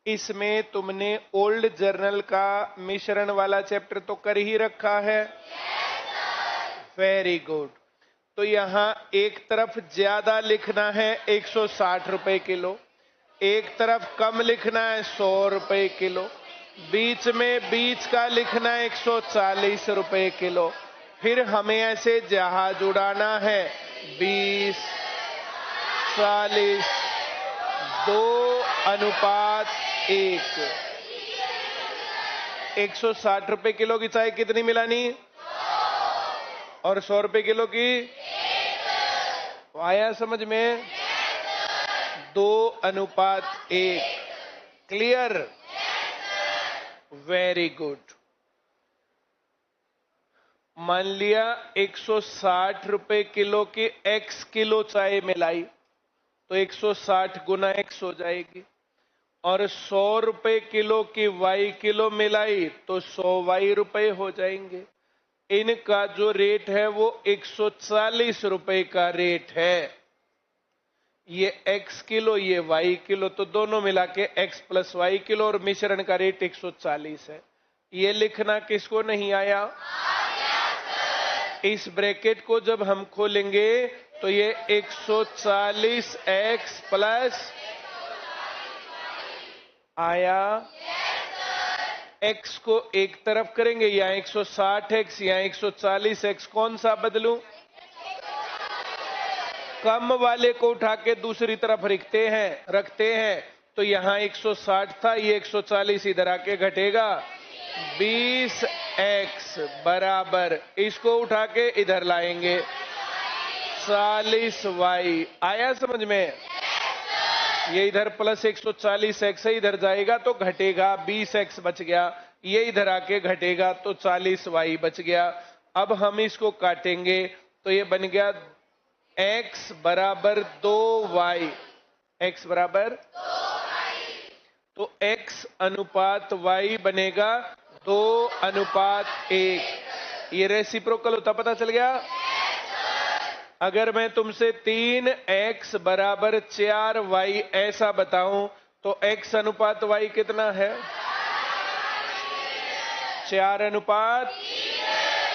इसमें तुमने old journal का मिश्रण वाला चैप्टर तो कर ही रखा है। Very good. तो यहां एक तरफ ज्यादा लिखना है 160 रुपए किलो, एक तरफ कम लिखना है 100 रुपए किलो, बीच में बीच का लिखना है 140 रुपए किलो। फिर हमें ऐसे जहाज उड़ाना है 20, 40, 2:1। 160 रुपए किलो की चाय कितनी मिलानी और 100 रुपए किलो की? आया समझ में? 2:1। क्लियर? Very good. मान लिया 160 रुपए किलो की x किलो चाय मिलाई तो 160 गुना x हो जाएगी, और 100 रुपए किलो की y किलो मिलाई तो 100 y रुपए हो जाएंगे। इनका जो रेट है वो 140 रुपए का रेट है। ये x किलो, ये y किलो, तो दोनों मिला के x प्लस y किलो, और मिश्रण का रेट 140 है। ये लिखना किसको नहीं आया? इस ब्रैकेट को जब हम खोलेंगे तो ये 140x प्लस आया। x को एक तरफ करेंगे, या 160x या 140x, कौन सा बदलूं? कम वाले को उठा के दूसरी तरफ रखते हैं। तो यहां 160 था, ये 140 इधर आके घटेगा। 20x बराबर, इसको उठा के इधर लाएंगे 40y। आया समझ में? ये इधर प्लस 140x है, इधर जाएगा तो घटेगा, 20x बच गया। ये इधर आके घटेगा तो 40y बच गया। अब हम इसको काटेंगे तो ये बन गया x बराबर 2y। x बराबर 2y, तो x अनुपात y बनेगा 2:1। ये रेसिप्रोकल होता, पता चल गया? अगर मैं तुमसे 3x बराबर 4y ऐसा बताऊं तो x अनुपात y कितना है? 4:।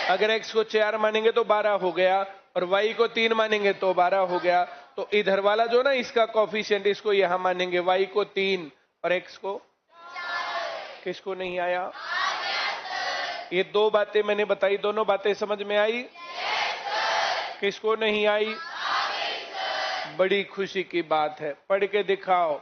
अगर x को 4 मानेंगे तो 12 हो गया, और y को 3 मानेंगे तो 12 हो गया। तो इधर वाला जो ना इसका कोफिशिएंट, इसको यहां मानेंगे, y को 3 और x को, किसको नहीं आया? ये दो बातें मैंने बताई, दोनों बातें समझ में आई? किसको नहीं आई? बड़ी खुशी की बात है, पढ़ के दिखाओ।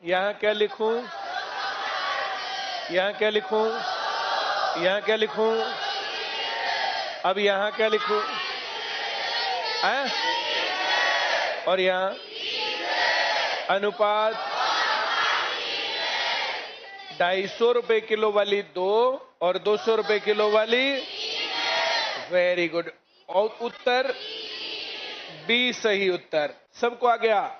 यहां क्या लिखूं? यहां क्या लिखूं? यहां क्या लिखूं? अब यहां क्या लिखूं? और यहां अनुपात 250 रुपए किलो वाली 2 और 200 रुपए किलो वाली। Very good. और उत्तर बी सही उत्तर। सबको आ गया?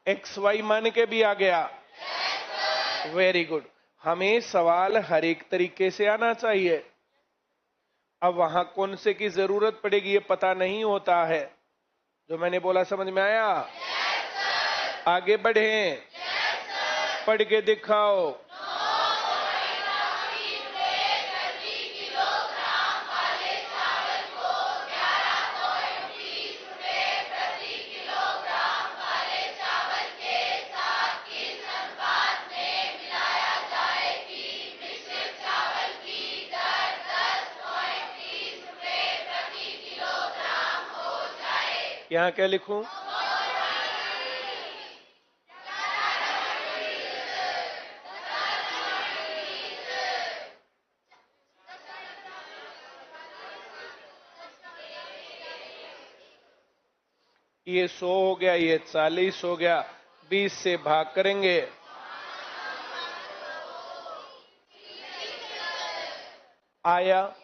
एक्स वाई मान के भी आ गया? Very good. हमें सवाल हर एक तरीके से आना चाहिए। अब वहां कौन से की जरूरत पड़ेगी ये पता नहीं होता है। जो मैंने बोला समझ में आया? आगे बढ़े, पढ़ के दिखाओ। यहां क्या लिखूं? ये 100 हो गया, ये 40 हो गया, 20 से भाग करेंगे। आया?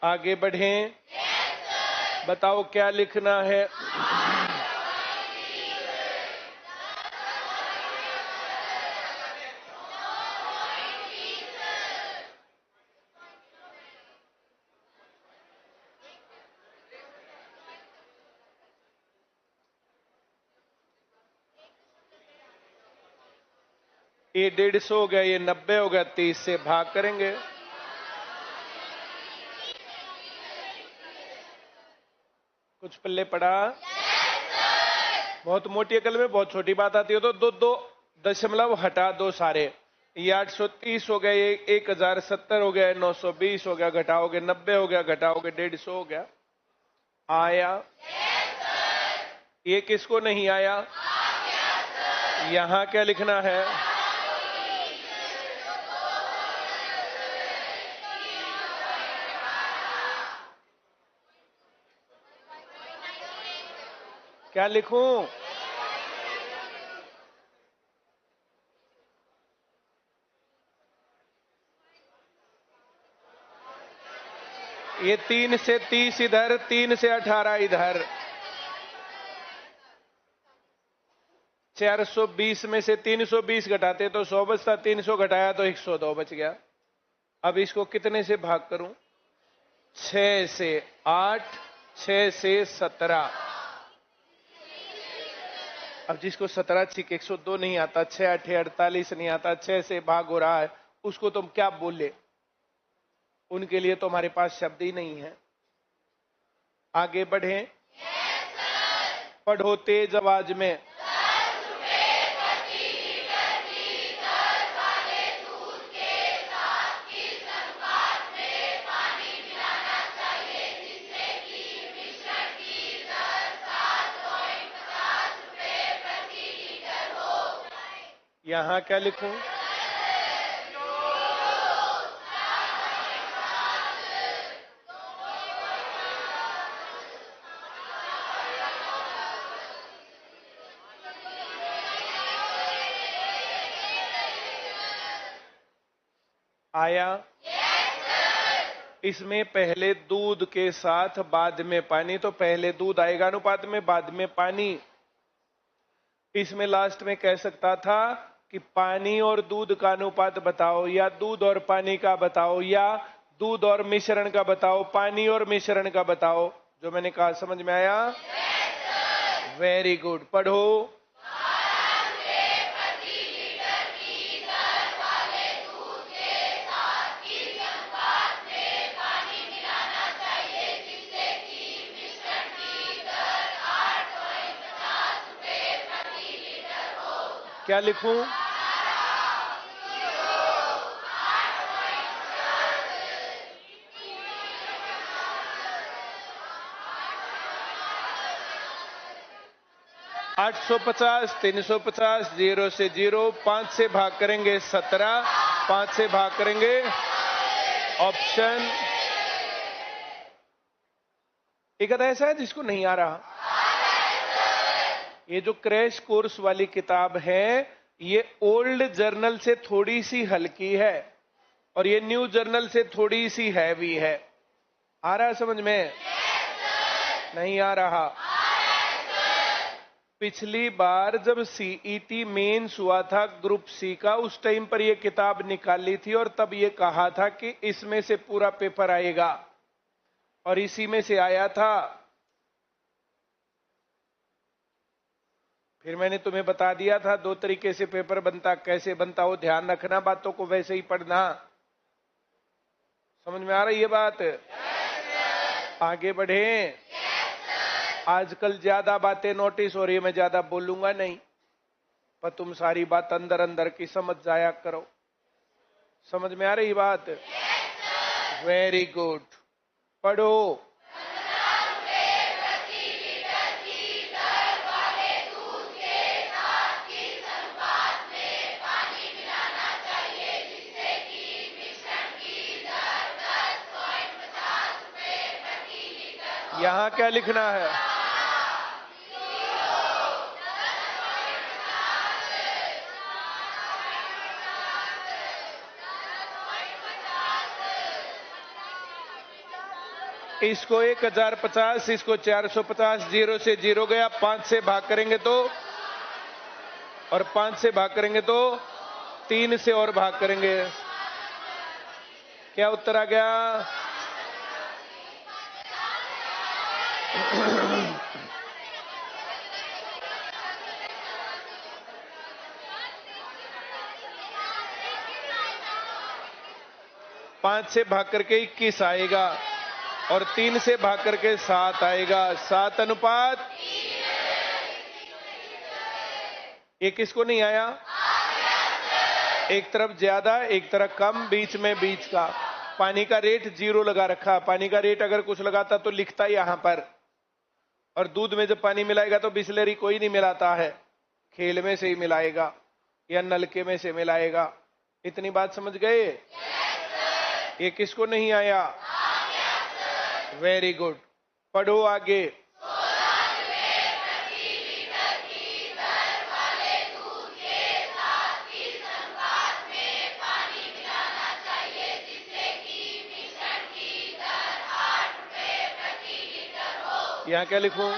आगे बढ़ें। बताओ क्या लिखना है? ये 150 हो गया, ये 90 हो गया, 30 से भाग करेंगे। कुछ पल्ले पड़ा? बहुत मोटी अकल में बहुत छोटी बात आती हो तो दो दो दशमलव हटा दो सारे। ये 830 हो गया, ये 1070 हो गया, 920 हो गया, घटाओगे 90 हो गया, घटाओगे 150 हो गया। आया? ये किसको नहीं आया? यहां क्या लिखना है? क्या लिखूं? ये 3 से 30 इधर, 3 से 18 इधर। 420 में से 320 घटाते तो 100 बचता, 300 घटाया तो 102 बच गया। अब इसको कितने से भाग करूं? 6 से 8, 6 से 17। अब जिसको 17 छिक 102 नहीं आता, 6 8 48 नहीं आता, 6 से भाग हो रहा है, उसको तुम क्या बोले? उनके लिए तो हमारे पास शब्द ही नहीं है। आगे बढ़े। पढ़ो तेज आवाज में। यहां क्या लिखूं? आया? इसमें पहले दूध के साथ बाद में पानी, तो पहले दूध आएगा अनुपात में, बाद में पानी। इसमें लास्ट में कह सकता था कि पानी और दूध का अनुपात बताओ, या दूध और पानी का बताओ, या दूध और मिश्रण का बताओ, पानी और मिश्रण का बताओ। जो मैंने कहा समझ में आया? Very good. पढ़ो। क्या लिखूं? आठ 850, 350, 0 से 0, 5 से भाग करेंगे 17, 5 से भाग करेंगे ऑप्शन। एक ऐसा है जिसको नहीं आ रहा। ये जो क्रैश कोर्स वाली किताब है, ये ओल्ड जर्नल से थोड़ी सी हल्की है और ये न्यू जर्नल से थोड़ी सी हैवी है। आ रहा है समझ में? नहीं आ रहा। पिछली बार जब सीईटी मेंस हुआ था ग्रुप सी का, उस टाइम पर ये किताब निकाली थी और तब ये कहा था कि इसमें से पूरा पेपर आएगा, और इसी में से आया था। फिर मैंने तुम्हें बता दिया था 2 तरीके से पेपर बनता, कैसे बनता हो ध्यान रखना, बातों को वैसे ही पढ़ना। समझ में आ रही है बात? आगे बढ़े। आजकल ज्यादा बातें नोटिस हो रही है, मैं ज्यादा बोलूंगा नहीं, पर तुम सारी बात अंदर अंदर की समझ जाया करो। समझ में आ रही बात? Very good. पढ़ो। यहां क्या लिखना है? इसको 1050, इसको 450, 0 से 0 गया, 5 से भाग करेंगे तो, और 5 से भाग करेंगे तो 3 से और भाग करेंगे। क्या उत्तर आ गया? 5 से भाग करके 21 आएगा और 3 से भाग करके 7 आएगा। 7 अनुपात, ये किसको नहीं आया? एक तरफ ज्यादा एक तरफ कम, बीच में बीच का। पानी का रेट 0 लगा रखा। पानी का रेट अगर कुछ लगाता तो लिखता यहां पर। और दूध में जब पानी मिलाएगा तो बिस्लरी कोई नहीं मिलाता है, खेल में से ही मिलाएगा या नलके में से मिलाएगा। इतनी बात समझ गए? ये किसको नहीं आया? वेरी गुड, पढ़ो आगे। यहां क्या लिखूं?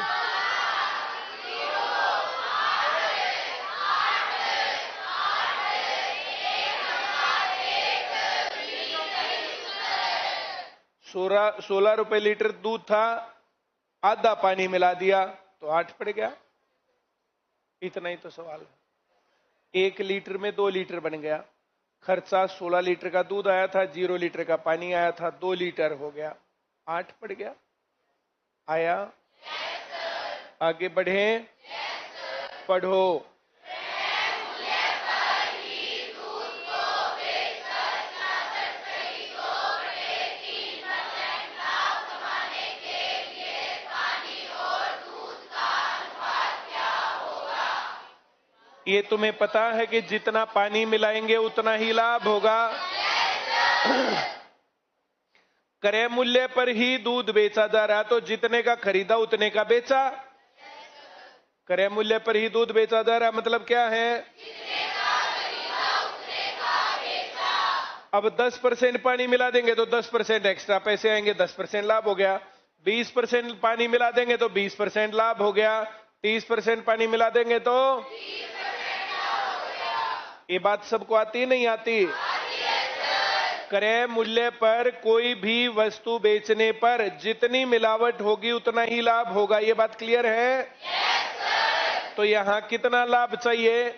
सोलह रुपए लीटर दूध था, आधा पानी मिला दिया तो 8 पड़ गया। इतना ही तो सवाल है। 1 लीटर में 2 लीटर बन गया। खर्चा 16 लीटर का दूध आया था, 0 लीटर का पानी आया था, 2 लीटर हो गया, 8 पड़ गया। आया? आगे बढ़े, पढ़ो। ये तुम्हें पता है कि जितना पानी मिलाएंगे उतना ही लाभ होगा। क्रय मूल्य पर ही दूध बेचा जा रहा, तो जितने का खरीदा उतने का बेचा। क्रय मूल्य पर ही दूध बेचा जा रहा मतलब क्या है? अब 10% पानी मिला देंगे तो 10% एक्स्ट्रा पैसे आएंगे, 10% लाभ हो गया। 20% पानी मिला देंगे तो 20% लाभ हो गया। 30% पानी मिला देंगे तो ये बात सबको आती नहीं आती? क्रय मूल्य पर कोई भी वस्तु बेचने पर जितनी मिलावट होगी उतना ही लाभ होगा। ये बात क्लियर है? तो यहां कितना लाभ चाहिए?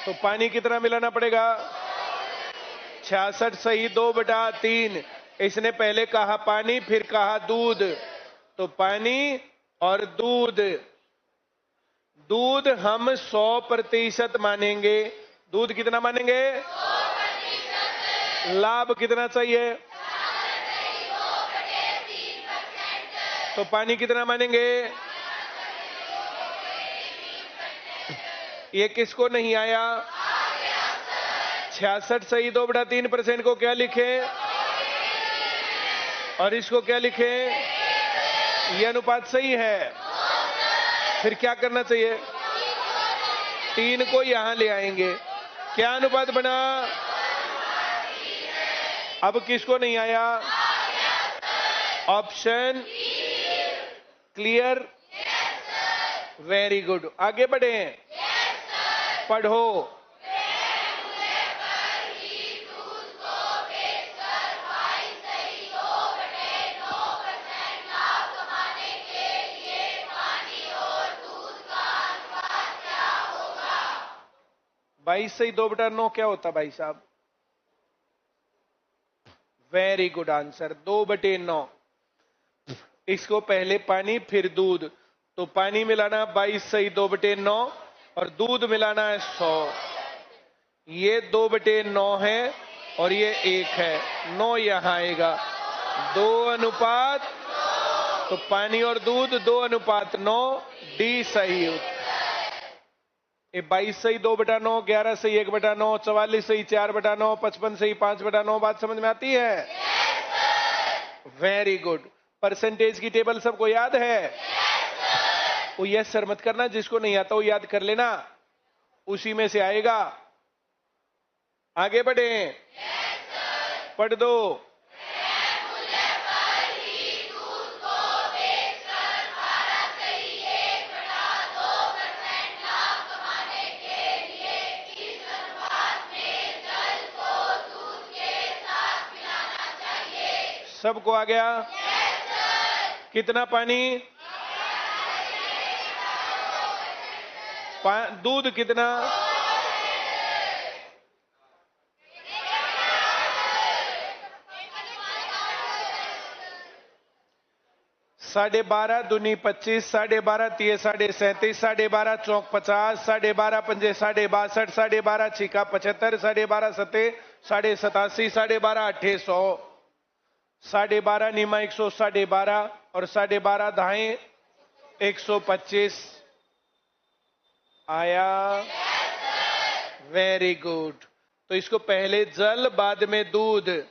तो पानी कितना मिलाना पड़ेगा? 66 सही 2/3। इसने पहले कहा पानी, फिर कहा दूध, तो पानी और दूध। दूध हम 100% मानेंगे। दूध कितना मानेंगे? 100%। लाभ कितना चाहिए? तो पानी कितना मानेंगे? ये किसको नहीं आया? 66 सही 2/3% को क्या लिखे? और इसको क्या लिखे? ये अनुपात सही है। फिर क्या करना चाहिए? 3 को यहां ले आएंगे। क्या अनुपात बना? अब किसको नहीं आया? Option clear? वेरी गुड, आगे बढ़े, पढ़ो। बाईस सही 2/9 क्या होता भाई साहब? Very good answer, 2/9। इसको पहले पानी फिर दूध, तो पानी मिलाना 22 सही 2/9 और दूध मिलाना है 100। ये 2/9 है और ये 1 है, 9 यहां आएगा। 2 अनुपात, तो पानी और दूध 2 अनुपात 9, डी सही। ये 22 सही 2/9, 11 सही 1/9, 44 सही 4/9, 55 सही 5/9। बात समझ में आती है? Very good. परसेंटेज की टेबल सबको याद है? वो यस सर मत करना, जिसको नहीं आता वो याद कर लेना, उसी में से आएगा। आगे बढ़े, पढ़ दो। सबको आ गया? कितना पानी? दूध कितना? 12.5 दूनी 25, 12.5 तिये 37.5, 12.5 चौक 50, 12.5 पंजे 62, 12.5 छिका 75, 12.5 सते 87, 12.5 अट्ठे 100, 12.5 नीमा 100, 12.5 और 12.5 धाए 125 आया। Very good. तो इसको पहले जल बाद में दूध।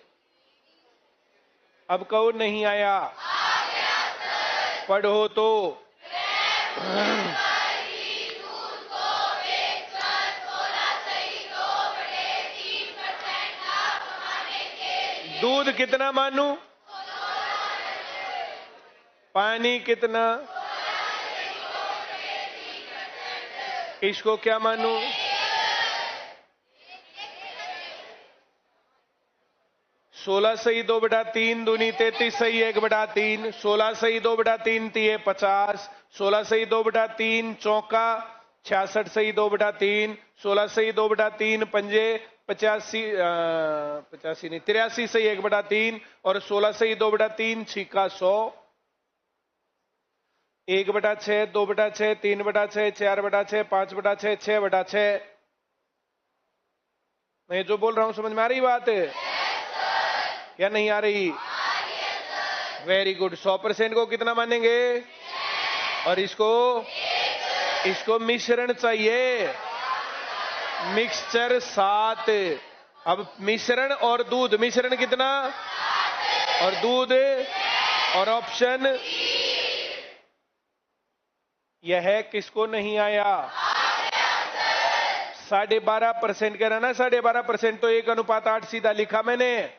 अब कहो नहीं आया। पढ़ो तो। दूध कितना मानू? पानी कितना? इसको क्या मानू? 16 सही 2/3 दूनी 33 सही 1/3, 16 सही 2/3 तिये 50, 16 सही 2/3 चौका 66 सही 2/3, 16 सही 2/3 पंजे 85 नहीं 83 सही 1/3 और 16 सही 2/3 छिका 100, 1/6, 2/6, 3/6, 4/6, 5/6, 6/6। मैं जो बोल रहा हूं समझ में आ रही बात है या नहीं आ रही? Very good. 100% को कितना मानेंगे? और इसको मिश्रण चाहिए, मिक्सचर 7। अब मिश्रण और दूध, मिश्रण कितना और दूध और ऑप्शन यह है। किसको नहीं आया? 12.5% कह रहा ना। 12.5% तो 1:8 सीधा लिखा मैंने।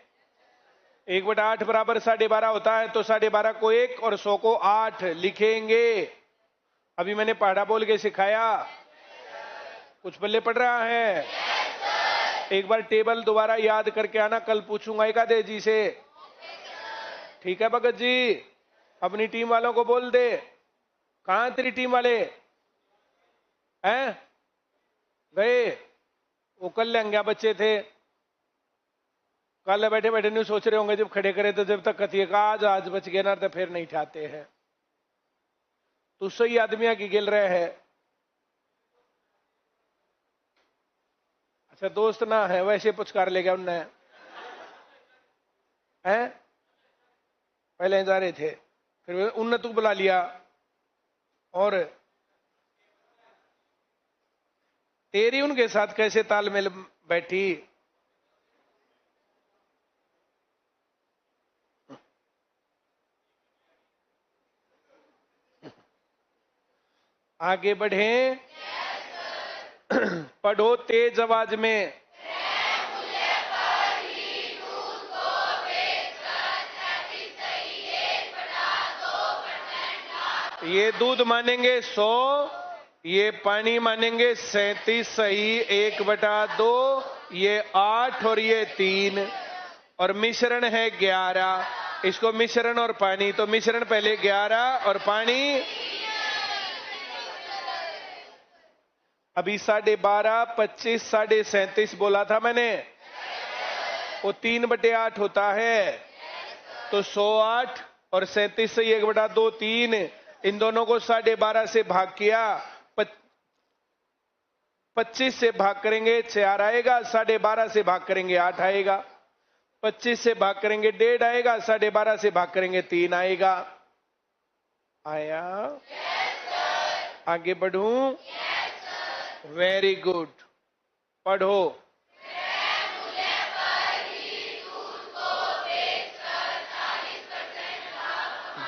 1/8 बराबर 12.5 होता है, तो 12.5 को 1 और 100 को 8 लिखेंगे। अभी मैंने पढ़ा बोल के सिखाया, कुछ पल्ले पड़ रहा है? एक बार टेबल दोबारा याद करके आना, कल पूछूंगा एकादे जी से। ठीक है भगत जी? अपनी टीम वालों को बोल दे। कहां तेरी टीम वाले हैं? गए? वो कल लहंगा बच्चे थे, कल बैठे बैठे नहीं सोच रहे होंगे जब खड़े करे तो जब तक कथिए का आज बच गए ना तो फिर नहीं ठाते हैं। तो सही आदमिया की गिल रहे हैं। अच्छा दोस्त ना है वैसे पुचकार ले गया उनने हैं। पहले जा रहे थे फिर उनने तू बुला लिया और तेरी उनके साथ कैसे तालमेल बैठी? आगे बढ़े। पढ़ो तेज आवाज में। ये दूध मानेंगे 100, ये पानी मानेंगे 37 सही 1/2, ये 8 और ये 3 और मिश्रण है 11। इसको मिश्रण और पानी, तो मिश्रण पहले 11 और पानी अभी 12.5, 25, 37.5 बोला था मैंने। वो 3/8 होता है, तो 108 और 37 से 1/2 3, इन दोनों को 12.5 से भाग किया, 25 से भाग करेंगे 4 आएगा, 12.5 से भाग करेंगे 8 आएगा, 25 से भाग करेंगे 1.5 आएगा, 12.5 से भाग करेंगे 3 आएगा। आया? आगे बढ़ूं? Very good. पढ़ो।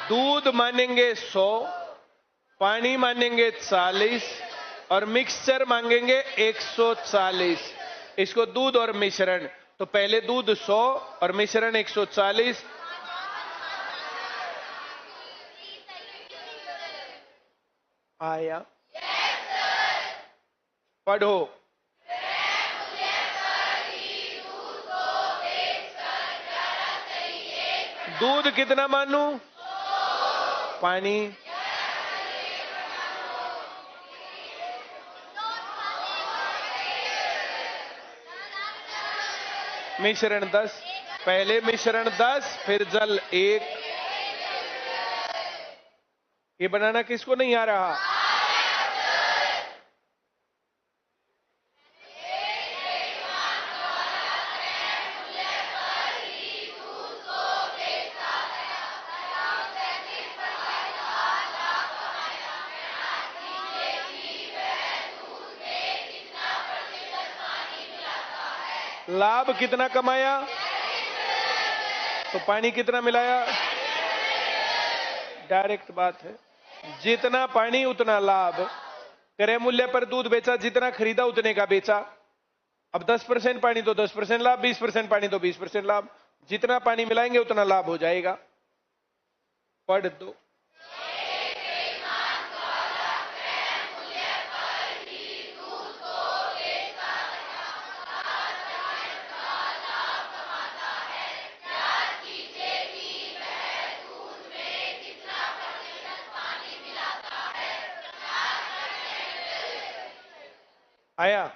दूध मानेंगे 100, पानी मानेंगे 40 और मिक्सचर मांगेंगे 140। इसको दूध और मिश्रण, तो पहले दूध 100 और मिश्रण 140। आया? पढ़ो। दूध कितना मानू? पानी मिश्रण 10, पहले मिश्रण 10 फिर जल 1, ये बनाना किसको नहीं आ रहा? लाभ कितना कमाया तो पानी कितना मिलाया? डायरेक्ट बात है। जितना पानी उतना लाभ। क्रय मूल्य पर दूध बेचा, जितना खरीदा उतने का बेचा। अब 10% पानी तो 10% लाभ, 20% पानी तो 20% लाभ। जितना पानी मिलाएंगे उतना लाभ हो जाएगा। पढ़ दो। आया?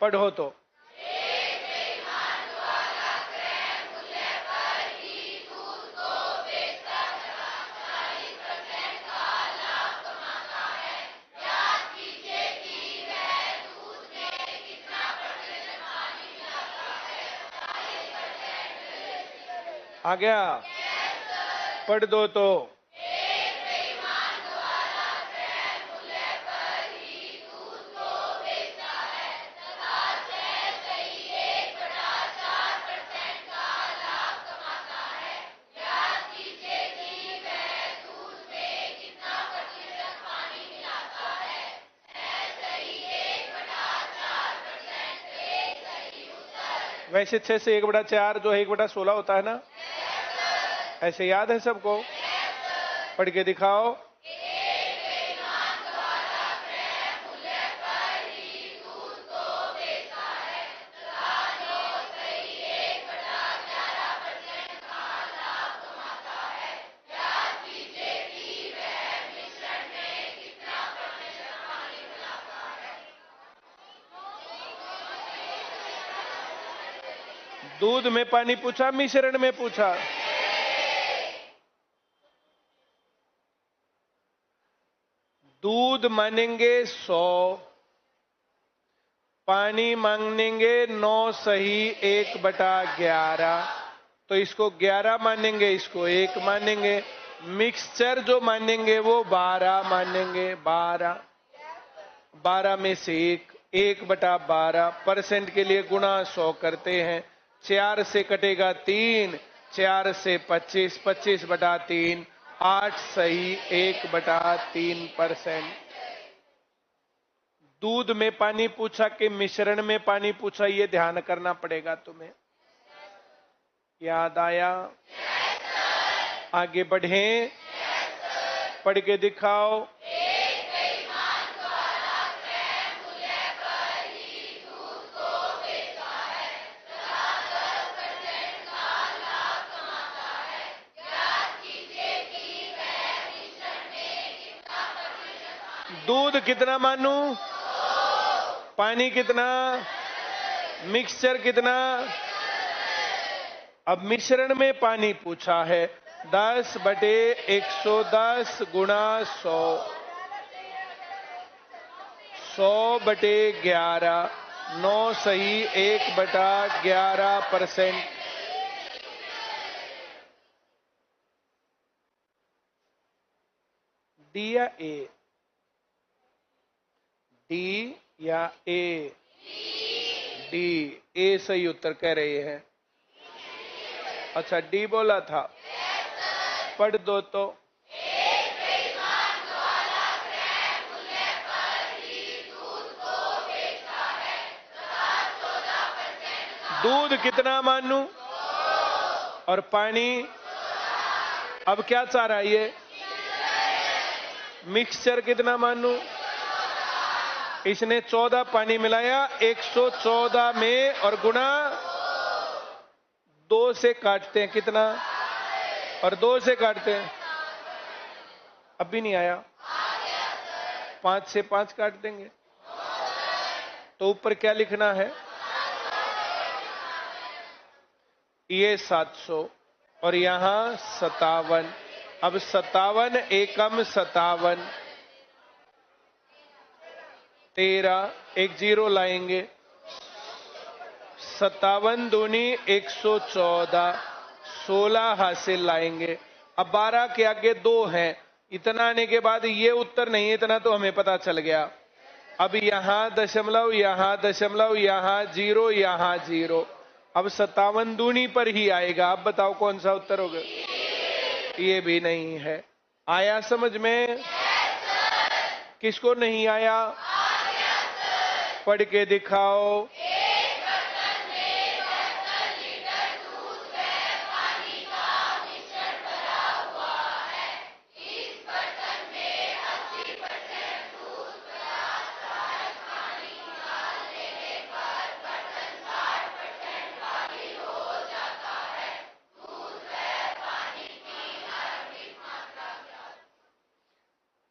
पढ़ो तो। आ गया? पढ़ दो तो। वैसे 6 से 1/4 जो है 1/16 होता है ना? ऐसे याद है सबको? पढ़ के दिखाओ। दूध में पानी पूछा, मिश्रण में पूछा? दूध मानेंगे 100, पानी मांगेंगे 9 सही 1/11, तो इसको 11 मानेंगे, इसको 1 मानेंगे। मिक्सचर जो मानेंगे वो 12 मानेंगे। 12 में से 1/12 परसेंट के लिए गुणा 100 करते हैं। 4 से कटेगा 3, 4 से 25, 25/3, 8 सही 1/3%। दूध में पानी पूछा कि मिश्रण में पानी पूछा, ये ध्यान करना पड़ेगा तुम्हें। याद आया? आगे बढ़ें। पढ़ के दिखाओ। दूध कितना मानू? पानी कितना? मिक्सचर कितना? अब मिश्रण में पानी पूछा है, 10/110 गुणा 100, 100/11, 9 सही 1/11%। डी या ए? डी या ए? डी। ए सही उत्तर कह रहे हैं। अच्छा, डी बोला था। पढ़ दो तो। दूध कितना मानू? और पानी? अब क्या चाह रहा है ये? मिक्सचर कितना मानू? इसने 14 पानी मिलाया 114 में, और गुणा 2 से काटते हैं कितना? और 2 से काटते हैं, अब भी नहीं आया। 5 से 5 काट देंगे तो ऊपर क्या लिखना है? ये 700 और यहां 57, अब 57 एकम 57, 13, एक जीरो लाएंगे, 57 दूनी 114, 16 हासिल लाएंगे। अब 12 के आगे 2 हैं, इतना आने के बाद ये उत्तर नहीं है, इतना तो हमें पता चल गया। अब यहां दशमलव, यहां दशमलव, यहां जीरो, यहां जीरो। अब 57 दूनी पर ही आएगा। अब बताओ कौन सा उत्तर होगा? ये भी नहीं है। आया समझ में? किसको नहीं आया? पढ़ के दिखाओ।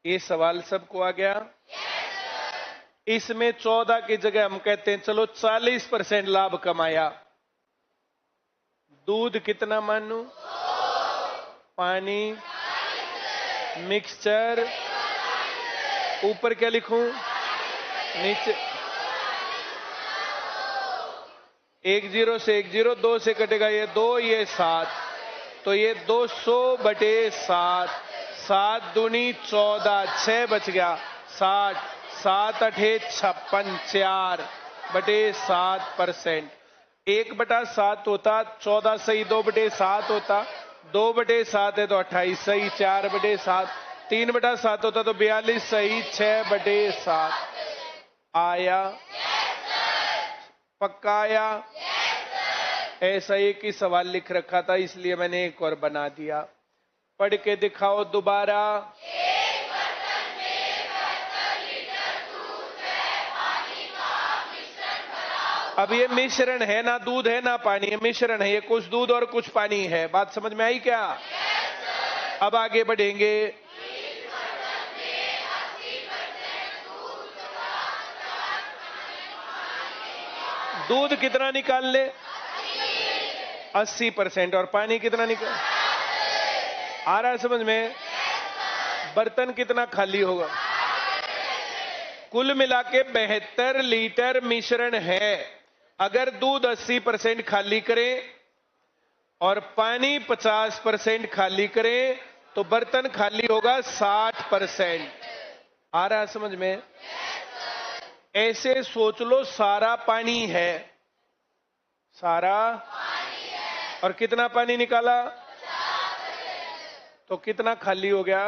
ये सवाल सबको आ गया? इसमें 14 की जगह हम कहते हैं चलो 40% लाभ कमाया। दूध कितना मानू? पानी, मिक्सचर, ऊपर क्या लिखूं? नीचे 1 जीरो से 1 जीरो, 2 से कटेगा ये 2, ये 7, तो ये 200/7, 7 दूनी 14, 6 बच गया 60, 7 अठे 56, 4/7%। 1/7 होता 14 सही, 2/7 होता 2/7 है तो 28 सही, 4/7, 3/7 होता तो 42 सही, 6/7। आया? पक्का आया? ऐसा एक ही सवाल लिख रखा था इसलिए मैंने एक और बना दिया। पढ़ के दिखाओ दोबारा। अब ये मिश्रण है, ना दूध है ना पानी है, मिश्रण है। ये कुछ दूध और कुछ पानी है। बात समझ में आई क्या? अब आगे बढ़ेंगे। दूध कितना निकाल ले? 80%। और पानी कितना निकाल? आ रहा है समझ में? बर्तन कितना खाली होगा? कुल मिला के 72 लीटर मिश्रण है। अगर दूध 80% खाली करें और पानी 50% खाली करें तो बर्तन खाली होगा 60%। आ रहा है समझ में? ऐसे सोच लो, सारा पानी है, सारा पानी है। और कितना पानी निकाला? तो कितना खाली हो गया?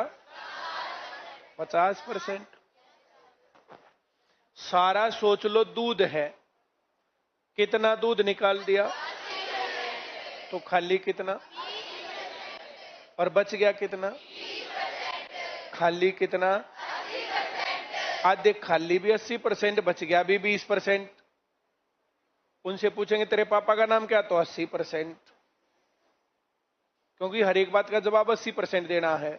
50%। सारा सोच लो दूध है, कितना दूध निकाल दिया? तो खाली कितना? और बच गया कितना? खाली कितना? आधे खाली भी 80%, बच गया भी 20%। उनसे पूछेंगे तेरे पापा का नाम क्या? तो 80%, क्योंकि हर एक बात का जवाब 80% देना है।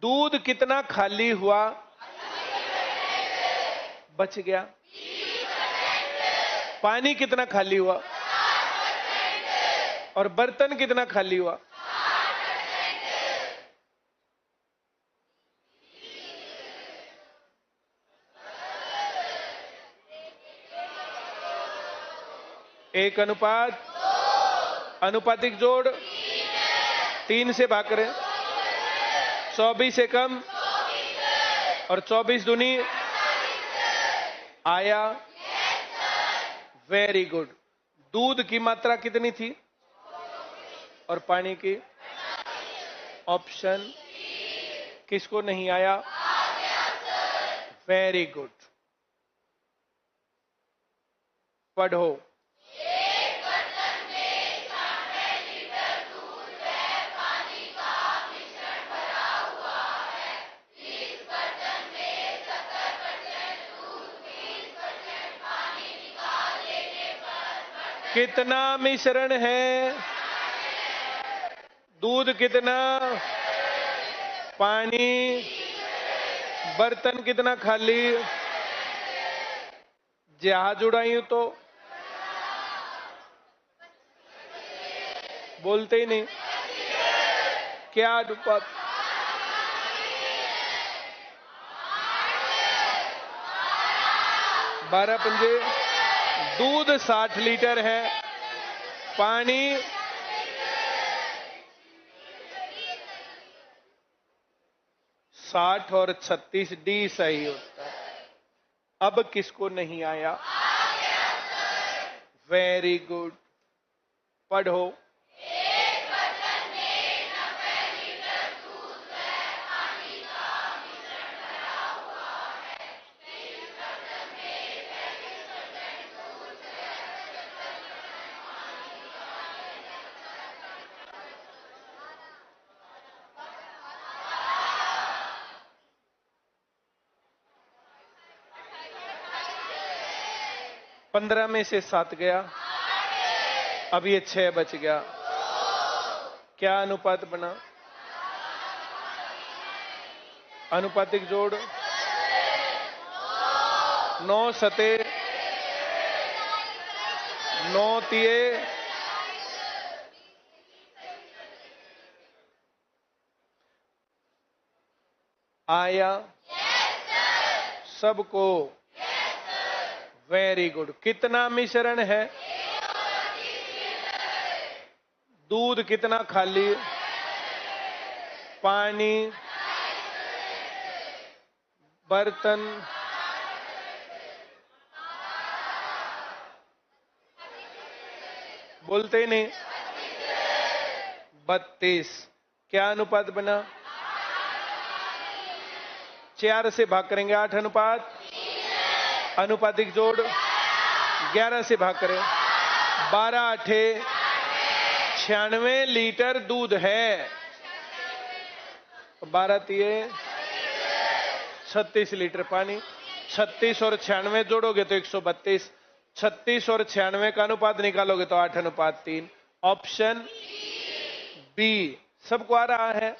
दूध कितना खाली हुआ? बच गया। पानी कितना खाली हुआ? और बर्तन कितना खाली हुआ? एक अनुपात, अनुपातिक जोड़ 3 से भाग करें। 24 से कम और 24 दूनी आया? Very good. दूध की मात्रा कितनी थी और पानी की? ऑप्शन किसको नहीं आया? Very good. पढ़ो। कितना मिश्रण है? दूध कितना? पानी? बर्तन कितना खाली? जहाज उड़ाई तो बोलते ही नहीं। क्या अनुपात? 12 पंजे। दूध 60 लीटर है, पानी 60 और 36 डी सही होता है। अब किसको नहीं आया? वेरी गुड, पढ़ो। पंद्रह में से 7 गया, अब ये 6 बच गया। क्या अनुपात बना? अनुपातिक जोड़ 9 सते 9 तिये आया सबको। Very good. कितना मिश्रण है? दूध कितना खाली? पानी, बर्तन, बोलते ही नहीं। 32। क्या अनुपात बना? 4 से भाग करेंगे, 8 अनुपात। अनुपातिक जोड़ 11 से भाग करें, 12 आठे 96 लीटर दूध है। 12 तिये 36 लीटर पानी। 36 और 96 जोड़ोगे तो 132। 36 और 96 का अनुपात निकालोगे तो 8 अनुपात 3। Option B. सबको आ रहा है?